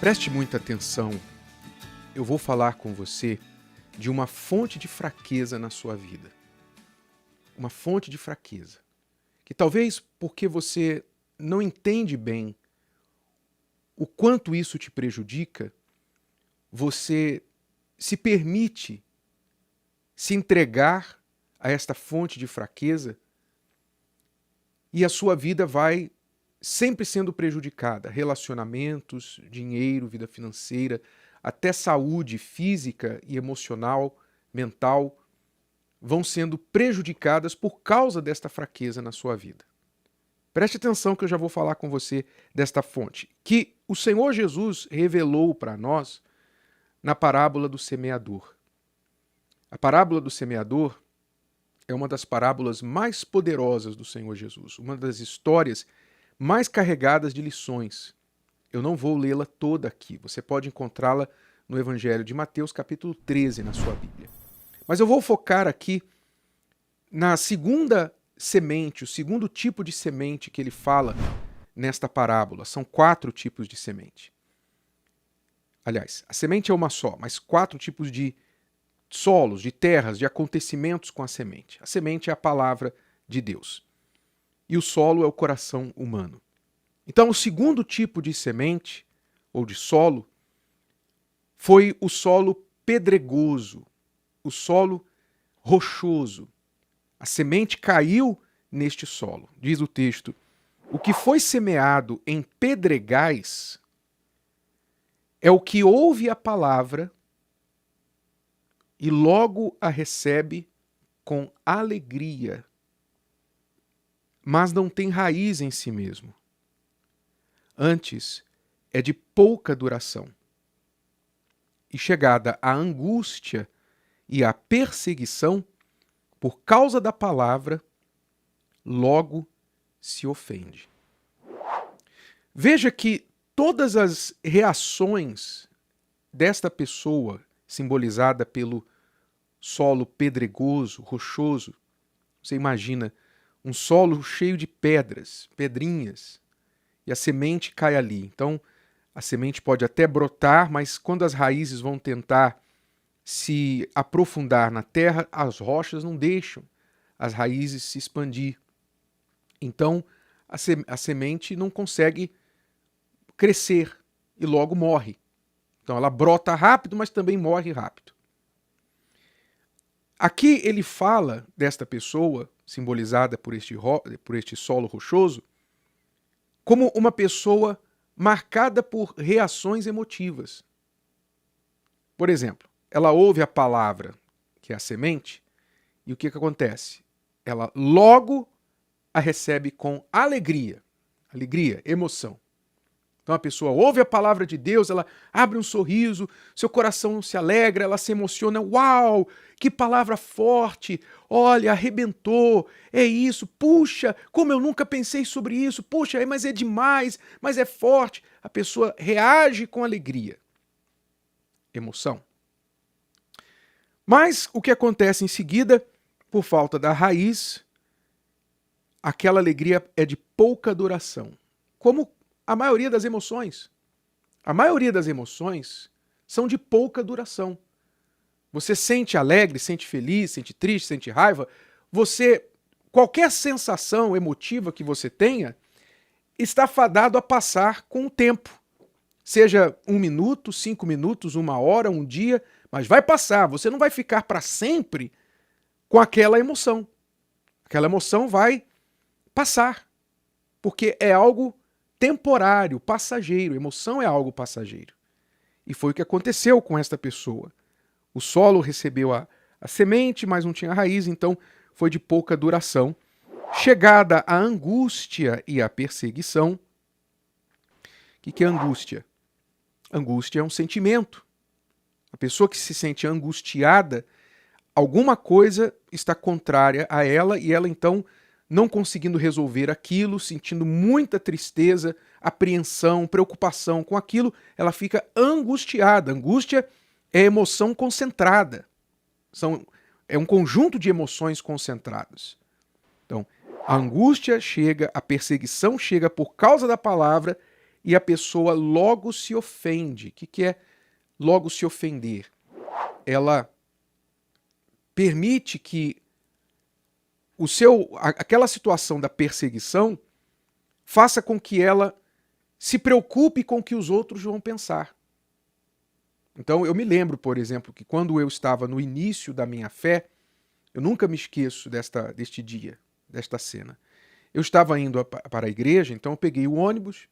Preste muita atenção. Eu vou falar com você de uma fonte de fraqueza na sua vida. Uma fonte de fraqueza. Que talvez porque você não entende bem o quanto isso te prejudica, você se permite se entregar a esta fonte de fraqueza e a sua vida vai sempre sendo prejudicada. Relacionamentos, dinheiro, vida financeira, até saúde física e emocional, mental, vão sendo prejudicadas por causa desta fraqueza na sua vida. Preste atenção que eu já vou falar com você desta fonte, que o Senhor Jesus revelou para nós na parábola do semeador. A parábola do semeador é uma das parábolas mais poderosas do Senhor Jesus, uma das histórias mais carregadas de lições. Eu não vou lê-la toda aqui, você pode encontrá-la no Evangelho de Mateus, capítulo 13, na sua Bíblia. Mas eu vou focar aqui na segunda semente, o segundo tipo de semente que ele fala nesta parábola. São 4 tipos de semente. Aliás, a semente é uma só, mas 4 tipos de solos, de terras, de acontecimentos com a semente. A semente é a palavra de Deus. E o solo é o coração humano. Então, o segundo tipo de semente, ou de solo, foi o solo pedregoso, o solo rochoso. A semente caiu neste solo. Diz o texto: o que foi semeado em pedregais é o que ouve a palavra e logo a recebe com alegria, mas não tem raiz em si mesmo. Antes, é de pouca duração. E chegada a angústia e a perseguição, por causa da palavra, logo se ofende. Veja que todas as reações desta pessoa, simbolizada pelo solo pedregoso, rochoso, você imagina um solo cheio de pedras, pedrinhas, e a semente cai ali. Então, a semente pode até brotar, mas quando as raízes vão tentar se aprofundar na terra, as rochas não deixam as raízes se expandir. Então, a semente não consegue crescer e logo morre. Então, ela brota rápido, mas também morre rápido. Aqui ele fala desta pessoa, simbolizada por este solo rochoso, como uma pessoa marcada por reações emotivas. Por exemplo, ela ouve a palavra, que é a semente, e o que acontece? Ela logo a recebe com alegria, emoção. Então a pessoa ouve a palavra de Deus, ela abre um sorriso, seu coração se alegra, ela se emociona. Uau, que palavra forte! Olha, arrebentou, é isso, puxa, como eu nunca pensei sobre isso, puxa, mas é demais, mas é forte. A pessoa reage com alegria, emoção. Mas o que acontece em seguida, por falta da raiz, aquela alegria é de pouca duração. Como a maioria das emoções. A maioria das emoções são de pouca duração. Você sente alegre, sente feliz, sente triste, sente raiva. Qualquer sensação emotiva que você tenha, está fadado a passar com o tempo. Seja 1 minuto, 5 minutos, 1 hora, 1 dia, mas vai passar. Você não vai ficar para sempre com aquela emoção. Aquela emoção vai passar, porque é algo temporário, passageiro. Emoção é algo passageiro. E foi o que aconteceu com esta pessoa. O solo recebeu a semente, mas não tinha raiz, então foi de pouca duração. Chegada a angústia e a perseguição. O que é angústia? Angústia é um sentimento. A pessoa que se sente angustiada, alguma coisa está contrária a ela e ela então, não conseguindo resolver aquilo, sentindo muita tristeza, apreensão, preocupação com aquilo, ela fica angustiada. Angústia é emoção concentrada. É um conjunto de emoções concentradas. Então, a angústia chega, a perseguição chega por causa da palavra e a pessoa logo se ofende. O que é logo se ofender? Ela permite que aquela situação da perseguição faça com que ela se preocupe com o que os outros vão pensar. Então eu me lembro, por exemplo, que quando eu estava no início da minha fé, eu nunca me esqueço deste dia, desta cena. Eu estava indo para a igreja, então eu peguei o ônibus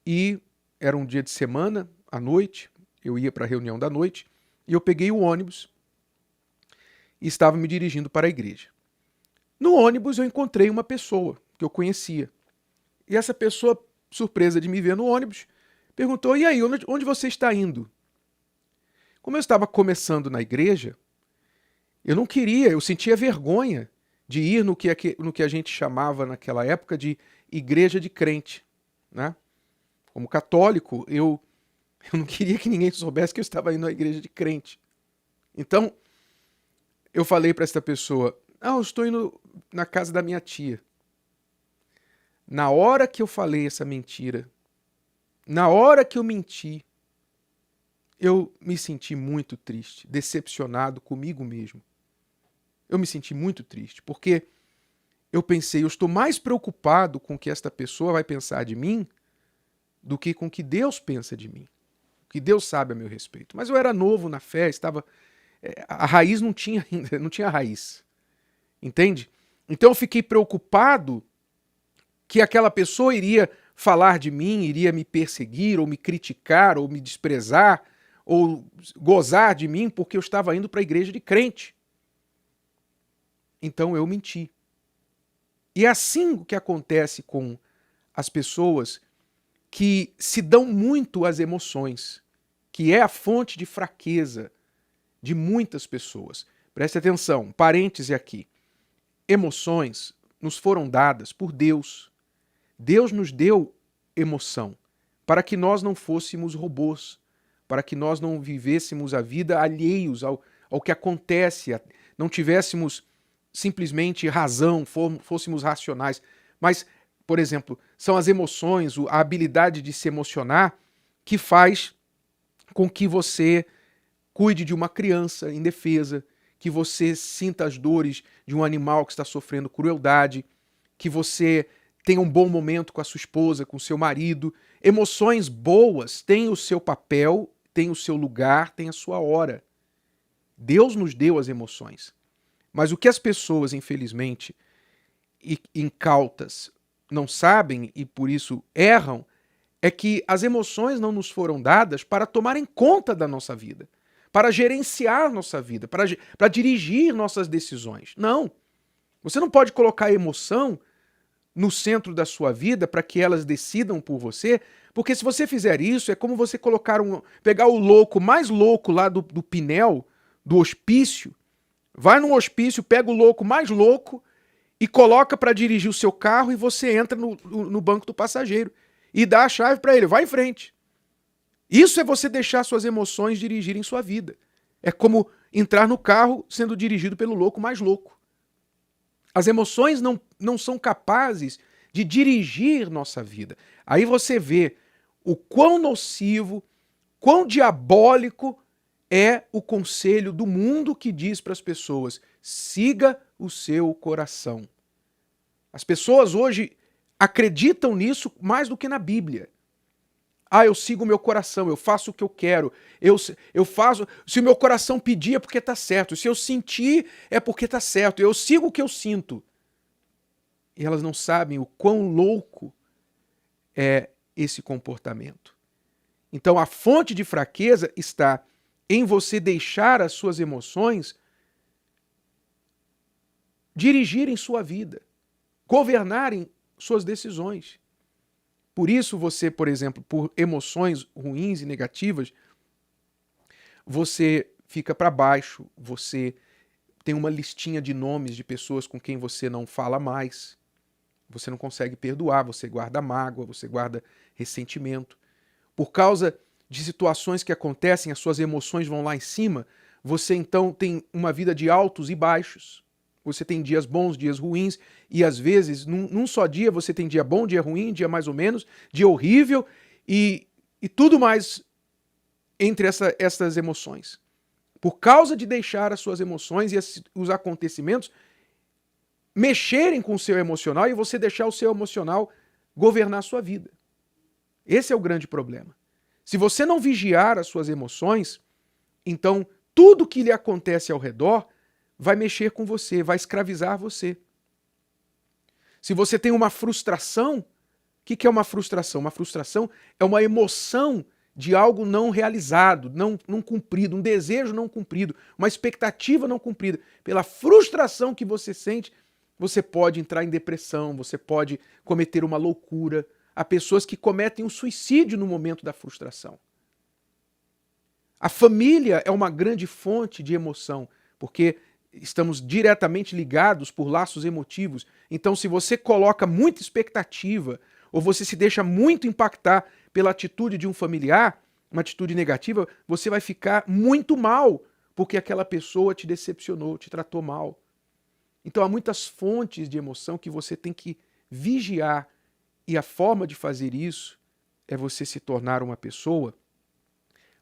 e era um dia de semana, à noite, eu ia para a reunião da noite, e eu peguei o ônibus e estava me dirigindo para a igreja. No ônibus eu encontrei uma pessoa que eu conhecia. E essa pessoa, surpresa de me ver no ônibus, perguntou: e aí, onde você está indo? Como eu estava começando na igreja, eu não queria, eu sentia vergonha de ir no que a gente chamava naquela época de igreja de crente, né? Como católico, eu não queria que ninguém soubesse que eu estava indo à igreja de crente. Então, eu falei para essa pessoa: eu estou indo na casa da minha tia. Na hora que eu falei essa mentira, na hora que eu menti, eu me senti muito triste, decepcionado comigo mesmo. Eu me senti muito triste, porque eu pensei, eu estou mais preocupado com o que esta pessoa vai pensar de mim do que com o que Deus pensa de mim, o que Deus sabe a meu respeito. Mas eu era novo na fé, a raiz não tinha ainda, não tinha raiz, entende? Então eu fiquei preocupado que aquela pessoa iria falar de mim, iria me perseguir, ou me criticar, ou me desprezar, ou gozar de mim porque eu estava indo para a igreja de crente. Então eu menti. E é assim o que acontece com as pessoas que se dão muito às emoções, que é a fonte de fraqueza de muitas pessoas. Preste atenção, parêntese aqui. Emoções nos foram dadas por Deus. Deus nos deu emoção para que nós não fôssemos robôs, para que nós não vivêssemos a vida alheios ao que acontece, não tivéssemos simplesmente razão, fôssemos racionais. Mas, por exemplo, são as emoções, a habilidade de se emocionar que faz com que você cuide de uma criança indefesa, que você sinta as dores de um animal que está sofrendo crueldade, que você tenha um bom momento com a sua esposa, com o seu marido. Emoções boas têm o seu papel, têm o seu lugar, têm a sua hora. Deus nos deu as emoções. Mas o que as pessoas, infelizmente, incautas, não sabem e por isso erram, é que as emoções não nos foram dadas para tomarem conta da nossa vida, para gerenciar nossa vida, para dirigir nossas decisões. Não. Você não pode colocar a emoção no centro da sua vida para que elas decidam por você, porque se você fizer isso, é como você pegar o louco mais louco lá do Pinel, do hospício, vai num hospício, pega o louco mais louco e coloca para dirigir o seu carro e você entra no banco do passageiro e dá a chave para ele, vai em frente. Isso é você deixar suas emoções dirigirem sua vida. É como entrar no carro sendo dirigido pelo louco mais louco. As emoções não são capazes de dirigir nossa vida. Aí você vê o quão nocivo, quão diabólico é o conselho do mundo que diz para as pessoas: siga o seu coração. As pessoas hoje acreditam nisso mais do que na Bíblia. Eu sigo o meu coração, eu faço o que eu quero, eu faço. Se o meu coração pedir é porque está certo, se eu sentir é porque está certo, eu sigo o que eu sinto. E elas não sabem o quão louco é esse comportamento. Então a fonte de fraqueza está em você deixar as suas emoções dirigirem sua vida, governarem suas decisões. Por isso você, por exemplo, por emoções ruins e negativas, você fica para baixo, você tem uma listinha de nomes de pessoas com quem você não fala mais, você não consegue perdoar, você guarda mágoa, você guarda ressentimento. Por causa de situações que acontecem, as suas emoções vão lá em cima, você então tem uma vida de altos e baixos. Você tem dias bons, dias ruins, e às vezes, num só dia, você tem dia bom, dia ruim, dia mais ou menos, dia horrível, e tudo mais entre essas emoções. Por causa de deixar as suas emoções e os acontecimentos mexerem com o seu emocional e você deixar o seu emocional governar a sua vida. Esse é o grande problema. Se você não vigiar as suas emoções, então tudo que lhe acontece ao redor vai mexer com você, vai escravizar você. Se você tem uma frustração, o que é uma frustração? Uma frustração é uma emoção de algo não realizado, não cumprido, um desejo não cumprido, uma expectativa não cumprida. Pela frustração que você sente, você pode entrar em depressão, você pode cometer uma loucura. Há pessoas que cometem um suicídio no momento da frustração. A família é uma grande fonte de emoção, porque estamos diretamente ligados por laços emotivos. Então, se você coloca muita expectativa, ou você se deixa muito impactar pela atitude de um familiar, uma atitude negativa, você vai ficar muito mal, porque aquela pessoa te decepcionou, te tratou mal. Então, há muitas fontes de emoção que você tem que vigiar. E a forma de fazer isso é você se tornar uma pessoa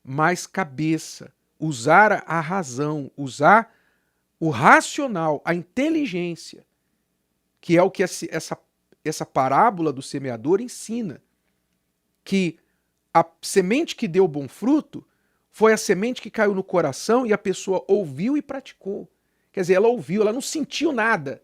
mais cabeça, usar a razão, usar o racional, a inteligência, que é o que essa parábola do semeador ensina. Que a semente que deu bom fruto foi a semente que caiu no coração e a pessoa ouviu e praticou. Quer dizer, ela ouviu, ela não sentiu nada.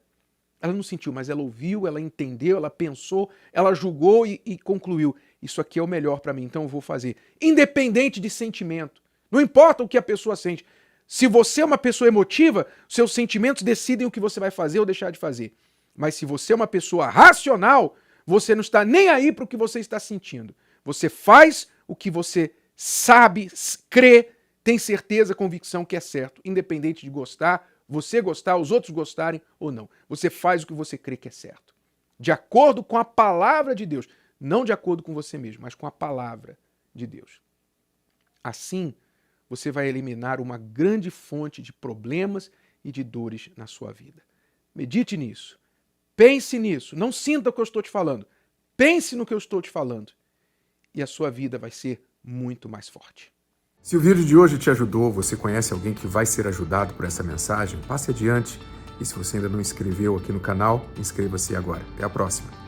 Ela não sentiu, mas ela ouviu, ela entendeu, ela pensou, ela julgou e concluiu. Isso aqui é o melhor para mim, então eu vou fazer. Independente de sentimento. Não importa o que a pessoa sente. Se você é uma pessoa emotiva, seus sentimentos decidem o que você vai fazer ou deixar de fazer. Mas se você é uma pessoa racional, você não está nem aí para o que você está sentindo. Você faz o que você sabe, crê, tem certeza, convicção que é certo. Independente de gostar, você gostar, os outros gostarem ou não. Você faz o que você crê que é certo. De acordo com a palavra de Deus. Não de acordo com você mesmo, mas com a palavra de Deus. Assim, você vai eliminar uma grande fonte de problemas e de dores na sua vida. Medite nisso. Pense nisso. Não sinta o que eu estou te falando. Pense no que eu estou te falando. E a sua vida vai ser muito mais forte. Se o vídeo de hoje te ajudou, você conhece alguém que vai ser ajudado por essa mensagem, passe adiante. E se você ainda não inscreveu aqui no canal, inscreva-se agora. Até a próxima.